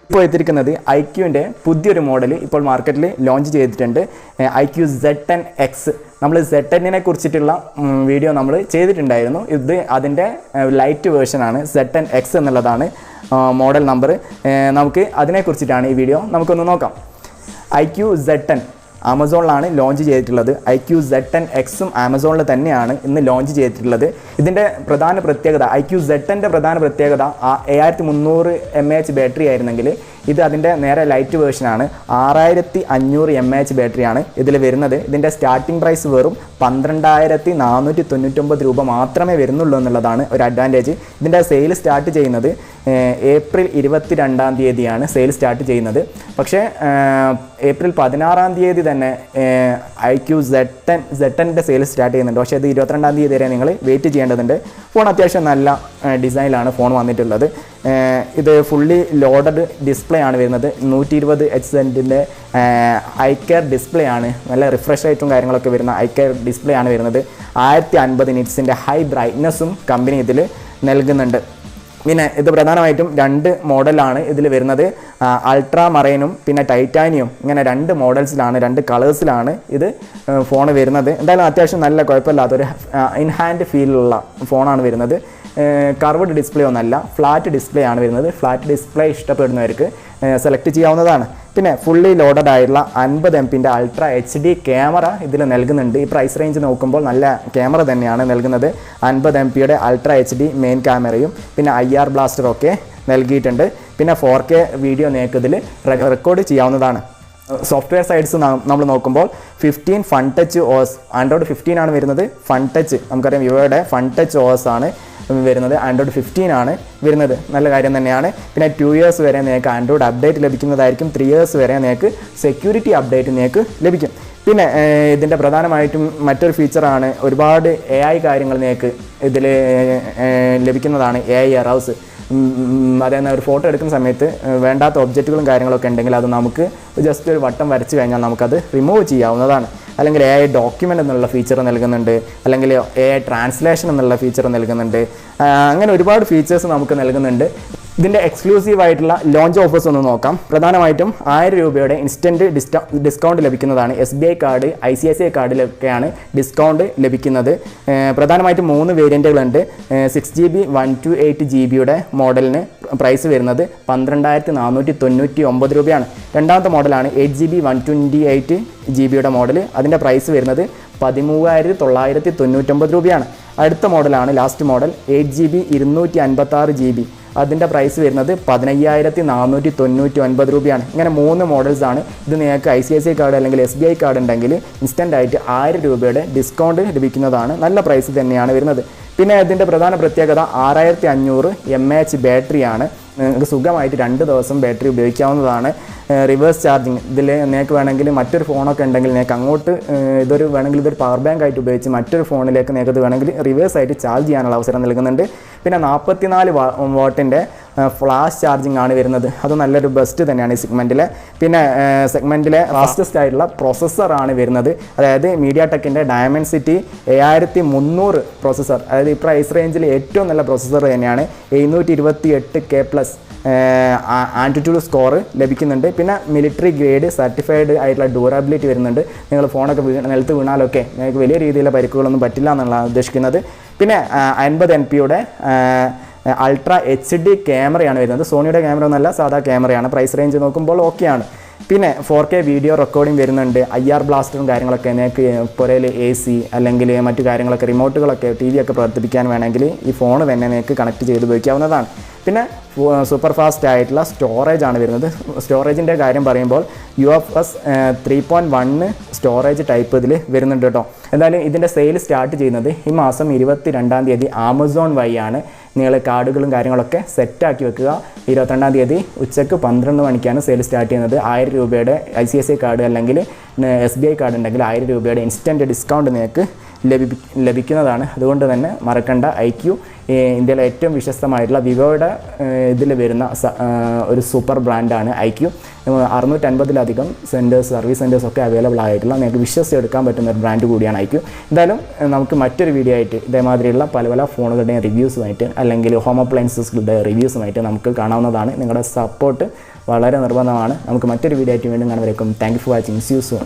ഇപ്പോൾ എത്തിയിരിക്കുന്നത് ഐക്യുവിൻ്റെ പുതിയൊരു മോഡൽ ഇപ്പോൾ മാർക്കറ്റിൽ ലോഞ്ച് ചെയ്തിട്ടുണ്ട്. IQ Z10X. നമ്മൾ Z10നെ കുറിച്ചിട്ടുള്ള വീഡിയോ നമ്മൾ ചെയ്തിട്ടുണ്ടായിരുന്നു. ഇത് അതിൻ്റെ ലൈറ്റ് വേർഷനാണ്. Z10X എന്നുള്ളതാണ് മോഡൽ നമ്പർ. നമുക്ക് അതിനെക്കുറിച്ചിട്ടാണ് ഈ വീഡിയോ. നമുക്കൊന്ന് നോക്കാം. ഐക്യു Z10 ആമസോണിലാണ് ലോഞ്ച് ചെയ്തിട്ടുള്ളത്. ഐക്യു Z10Xും ആമസോണിൽ തന്നെയാണ് ഇന്ന് ലോഞ്ച് ചെയ്തിട്ടുള്ളത്. ഇതിൻ്റെ പ്രധാന പ്രത്യേകത, ഐക്യു Z10ൻ്റെ പ്രധാന പ്രത്യേകത 7300 mAh ബാറ്ററി ആയിരുന്നെങ്കിൽ ഇത് അതിൻ്റെ നേരെ ലൈറ്റ് വേർഷനാണ്. 6500 mAh ബാറ്ററിയാണ് ഇതിൽ വരുന്നത്. ഇതിൻ്റെ സ്റ്റാർട്ടിംഗ് പ്രൈസ് വെറും 12499 രൂപ മാത്രമേ വരുന്നുള്ളൂ എന്നുള്ളതാണ് ഒരു അഡ്വാൻറ്റേജ്. ഇതിൻ്റെ സെയിൽ സ്റ്റാർട്ട് ചെയ്യുന്നത് ഏപ്രിൽ 22-ാം തീയതിയാണ് സെയിൽ സ്റ്റാർട്ട് ചെയ്യുന്നത്. പക്ഷേ ഏപ്രിൽ 16-ാം തീയതി തന്നെ ഐക്യു Z10ൻ്റെ സെയിൽ സ്റ്റാർട്ട് ചെയ്യുന്നുണ്ട്. പക്ഷേ ഇത് 22-ാം തീയതി വരെ നിങ്ങൾ വെയിറ്റ് ചെയ്യേണ്ടതുണ്ട്. ഫോൺ അത്യാവശ്യം നല്ല ഡിസൈനിലാണ് ഫോൺ വന്നിട്ടുള്ളത്. ഇത് ഫുള്ളി ലോഡഡ് ഡിസ്പ്ലേ ആണ് വരുന്നത്. 120 Hz ഐക്കർ ഡിസ്പ്ലേ ആണ്. നല്ല റിഫ്രഷ് റേറ്റും കാര്യങ്ങളൊക്കെ വരുന്ന ഐക്കർ ഡിസ്പ്ലേ ആണ് വരുന്നത്. 1050 നിറ്റ്സിൻ്റെ ഹൈ ബ്രൈറ്റ്നസ്സും കമ്പനി ഇതിൽ നൽകുന്നുണ്ട്. പിന്നെ ഇത് പ്രധാനമായിട്ടും 2 മോഡലാണ് ഇതിൽ വരുന്നത്. അൾട്രാ മറൈനും പിന്നെ ടൈറ്റാനിയം, ഇങ്ങനെ 2 മോഡൽസിലാണ്, 2 കളേഴ്സിലാണ് ഇത് ഫോൺ വരുന്നത്. എന്തായാലും അത്യാവശ്യം നല്ല കുഴപ്പമില്ലാത്തൊരു ഇൻ ഹാൻഡ് ഫീലുള്ള ഫോണാണ് വരുന്നത്. കർവ്ഡ് ഡിസ്പ്ലേ ഒന്നല്ല, ഫ്ലാറ്റ് ഡിസ്പ്ലേ ആണ് വരുന്നത്. ഫ്ലാറ്റ് ഡിസ്പ്ലേ ഇഷ്ടപ്പെടുന്നവർക്ക് സെലക്ട് ചെയ്യാവുന്നതാണ്. പിന്നെ ഫുള്ളി ലോഡഡ് ആയിട്ടുള്ള 50 MP അൾട്രാ HD ക്യാമറ ഇതിൽ നൽകുന്നുണ്ട്. ഈ പ്രൈസ് റേഞ്ച് നോക്കുമ്പോൾ നല്ല ക്യാമറ തന്നെയാണ് നൽകുന്നത്. 50 MP അൾട്രാ HD മെയിൻ ക്യാമറയും പിന്നെ IR ബ്ലാസ്റ്ററൊക്കെ നൽകിയിട്ടുണ്ട്. പിന്നെ 4K വീഡിയോ നിങ്ങൾക്ക് ഇതിൽ റെക്കോർഡ് ചെയ്യാവുന്നതാണ്. സോഫ്റ്റ്വെയർ സൈഡ്സ് നമ്മൾ നോക്കുമ്പോൾ 15 ഫൺ ടച്ച് OS, ആൻഡ്രോയിഡ് 15 ആണ് വരുന്നത്. ഫൺ ടച്ച് നമുക്കറിയാം, വിവോയുടെ ഫൺ ടച്ച് OS ആണ് വരുന്നത്. ആൻഡ്രോയിഡ് 15 ആണ് വരുന്നത്. നല്ല കാര്യം തന്നെയാണ്. പിന്നെ 2 years വരെ നിങ്ങൾക്ക് ആൻഡ്രോയിഡ് അപ്ഡേറ്റ് ലഭിക്കുന്നതായിരിക്കും. 3 years വരെ നിങ്ങൾക്ക് സെക്യൂരിറ്റി അപ്ഡേറ്റ് നിങ്ങൾക്ക് ലഭിക്കും. പിന്നെ ഇതിൻ്റെ പ്രധാനമായിട്ടും മറ്റൊരു ഫീച്ചറാണ്, ഒരുപാട് AI കാര്യങ്ങൾ നിങ്ങൾക്ക് ഇതിൽ ലഭിക്കുന്നതാണ്. AI എറൗസ്, അതായത് ഒരു ഫോട്ടോ എടുക്കുന്ന സമയത്ത് വേണ്ടാത്ത ഒബ്ജക്റ്റുകളും കാര്യങ്ങളൊക്കെ ഉണ്ടെങ്കിൽ അത് നമുക്ക് ജസ്റ്റ് ഒരു വട്ടം വരച്ച് കഴിഞ്ഞാൽ നമുക്കത് റിമൂവ് ചെയ്യാവുന്നതാണ്. അല്ലെങ്കിൽ AI ഡോക്യുമെൻ്റ് എന്നുള്ള ഫീച്ചർ നൽകുന്നുണ്ട്, അല്ലെങ്കിൽ AI ട്രാൻസ്ലേഷൻ എന്നുള്ള ഫീച്ചർ നൽകുന്നുണ്ട്. അങ്ങനെ ഒരുപാട് ഫീച്ചേഴ്സ് നമുക്ക് നൽകുന്നുണ്ട്. ഇതിൻ്റെ എക്സ്ക്ലൂസീവ് ആയിട്ടുള്ള ലോഞ്ച് ഓഫേഴ്സ് ഒന്ന് നോക്കാം. പ്രധാനമായിട്ടും 1000 രൂപയുടെ ഇൻസ്റ്റൻറ്റ് ഡിസ്കൗണ്ട് ലഭിക്കുന്നതാണ്. SBI കാർഡ്, ICICI കാർഡിലൊക്കെയാണ് ഡിസ്കൗണ്ട് ലഭിക്കുന്നത്. പ്രധാനമായിട്ടും 3 വേരിയൻറ്റുകളുണ്ട്. 6GB 128GB മോഡലിന് പ്രൈസ് വരുന്നത് 12499 രൂപയാണ്. രണ്ടാമത്തെ മോഡലാണ് 8GB 128GB മോഡൽ. അതിൻ്റെ പ്രൈസ് വരുന്നത് 13999 രൂപയാണ്. അടുത്ത മോഡലാണ് ലാസ്റ്റ് മോഡൽ 8GB 256GB. അതിൻ്റെ പ്രൈസ് വരുന്നത് 15499 രൂപയാണ്. ഇങ്ങനെ 3 മോഡൽസാണ്. ഇത് നിങ്ങൾക്ക് ICICI കാർഡ് അല്ലെങ്കിൽ SBI കാർഡ് ഉണ്ടെങ്കിൽ ഇൻസ്റ്റൻ്റ് ആയിട്ട് 1000 രൂപയുടെ ഡിസ്കൗണ്ട് ലഭിക്കുന്നതാണ്. നല്ല പ്രൈസ് തന്നെയാണ് വരുന്നത്. പിന്നെ ഇതിൻ്റെ പ്രധാന പ്രത്യേകത 6500 mAh ബാറ്ററിയാണ്. നിങ്ങൾക്ക് സുഖമായിട്ട് 2 ദിവസം ബാറ്ററി ഉപയോഗിക്കാവുന്നതാണ്. റിവേഴ്സ് ചാർജിങ് ഇതിൽ നിങ്ങൾക്ക് വേണമെങ്കിൽ മറ്റൊരു ഫോണൊക്കെ ഉണ്ടെങ്കിൽ നിങ്ങൾക്ക് അങ്ങോട്ട് വേണമെങ്കിൽ ഇതൊരു പവർ ബാങ്ക് ആയിട്ട് ഉപയോഗിച്ച് മറ്റൊരു ഫോണിലേക്ക് നിങ്ങൾക്ക് ഇത് വേണമെങ്കിൽ റിവേഴ്സ് ആയിട്ട് ചാർജ് ചെയ്യാനുള്ള അവസരം നൽകുന്നുണ്ട്. പിന്നെ 44 വാട്ടിൻ്റെ ഫ്ലാഷ് ചാർജിങ് ആണ് വരുന്നത്. അത് നല്ലൊരു ബെസ്റ്റ് തന്നെയാണ് ഈ സെഗ്മെൻറ്റിലെ. പിന്നെ സെഗ്മെൻറ്റിലെ ഫാസ്റ്റസ്റ്റ് ആയിട്ടുള്ള പ്രോസസ്സറാണ് വരുന്നത്. അതായത് MediaTekൻ്റെ Dimensity 7300 പ്രോസസ്സർ. അതായത് ഈ പ്രൈസ് റേഞ്ചിൽ ഏറ്റവും നല്ല പ്രോസസ്സർ തന്നെയാണ്. 728K+ ആൻറ്റിറ്റ്യൂഡ് സ്കോർ ലഭിക്കുന്നുണ്ട്. പിന്നെ മിലിറ്ററി ഗ്രേഡ് സർട്ടിഫൈഡ് ആയിട്ടുള്ള ഡ്യൂറബിലിറ്റി വരുന്നുണ്ട്. നിങ്ങൾ ഫോണൊക്കെ നിലത്ത് വീണാലൊക്കെ നിങ്ങൾക്ക് വലിയ രീതിയിലുള്ള പരിക്കുകളൊന്നും പറ്റില്ല എന്നുള്ളതാണ് ഉദ്ദേശിക്കുന്നത്. പിന്നെ 50 MP അൾട്രാ HD ക്യാമറയാണ് വരുന്നത്. സോണിയുടെ ക്യാമറ ഒന്നല്ല, സാധാ ക്യാമറയാണ്. പ്രൈസ് റേഞ്ച് നോക്കുമ്പോൾ ഓക്കെയാണ്. പിന്നെ 4K വീഡിയോ റെക്കോർഡിംഗ് വരുന്നുണ്ട്. IR ബ്ലാസ്റ്ററും കാര്യങ്ങളൊക്കെ നിങ്ങൾക്ക് പുരയിൽ AC അല്ലെങ്കിൽ മറ്റു കാര്യങ്ങളൊക്കെ റിമോട്ടുകളൊക്കെ TV ഒക്കെ പ്രവർത്തിപ്പിക്കാൻ വേണമെങ്കിൽ ഈ ഫോൺ തന്നെ നിങ്ങൾക്ക് കണക്ട് ചെയ്ത് ഉപയോഗിക്കാവുന്നതാണ്. പിന്നെ സൂപ്പർ ഫാസ്റ്റ് ആയിട്ടുള്ള സ്റ്റോറേജ് ആണ് വരുന്നത്. സ്റ്റോറേജിൻ്റെ കാര്യം പറയുമ്പോൾ UFS 3.1 സ്റ്റോറേജ് ടൈപ്പ് ഇതിൽ വരുന്നുണ്ട് കേട്ടോ. എന്തായാലും ഇതിൻ്റെ സെയിൽ സ്റ്റാർട്ട് ചെയ്യുന്നത് ഈ മാസം 22-ാം തീയതി ആമസോൺ വഴിയാണ്. നിങ്ങൾ കാർഡുകളും കാര്യങ്ങളൊക്കെ സെറ്റാക്കി വെക്കുക. 22-ാം തീയതി ഉച്ചയ്ക്ക് 12 മണിക്കാണ് സെയിൽ സ്റ്റാർട്ട് ചെയ്യുന്നത്. 1000 രൂപയുടെ ICICI കാർഡ് അല്ലെങ്കിൽ SBI കാർഡ് ഉണ്ടെങ്കിൽ 1000 രൂപയുടെ ഇൻസ്റ്റൻറ്റ് ഡിസ്കൗണ്ട് നിങ്ങൾക്ക് ലഭിക്കുന്നതാണ്. അതുകൊണ്ട് തന്നെ മറക്കണ്ട. ഐക്യു ഇന്ത്യയിലെ ഏറ്റവും വിശ്വസ്തമായിട്ടുള്ള വിവോയുടെ ഇതിൽ വരുന്ന ഒരു സൂപ്പർ ബ്രാൻഡാണ് ഐക്യു. 650-ലധികം സർവീസ് സെൻറ്റേഴ്സൊക്കെ അവൈലബിൾ ആയിട്ടുള്ള നിങ്ങൾക്ക് വിശ്വസിച്ചെടുക്കാൻ പറ്റുന്ന ഒരു ബ്രാൻഡ് കൂടിയാണ് ഐക്യു. എന്തായാലും നമുക്ക് മറ്റൊരു വീഡിയോ ആയിട്ട് ഇതേമാതിരിയുള്ള പല പല ഫോണുകളുടെയും റിവ്യൂസുമായിട്ട് അല്ലെങ്കിൽ ഹോം അപ്ലയൻസസുകളുടെ റിവ്യൂസുമായിട്ട് നമുക്ക് കാണാവുന്നതാണ്. നിങ്ങളുടെ സപ്പോർട്ട് വളരെ നിർബന്ധമാണ്. നമുക്ക് മറ്റൊരു വീഡിയോ ആയിട്ട് വീണ്ടും കാണുന്നവരേക്കും thank you for watching. See you soon.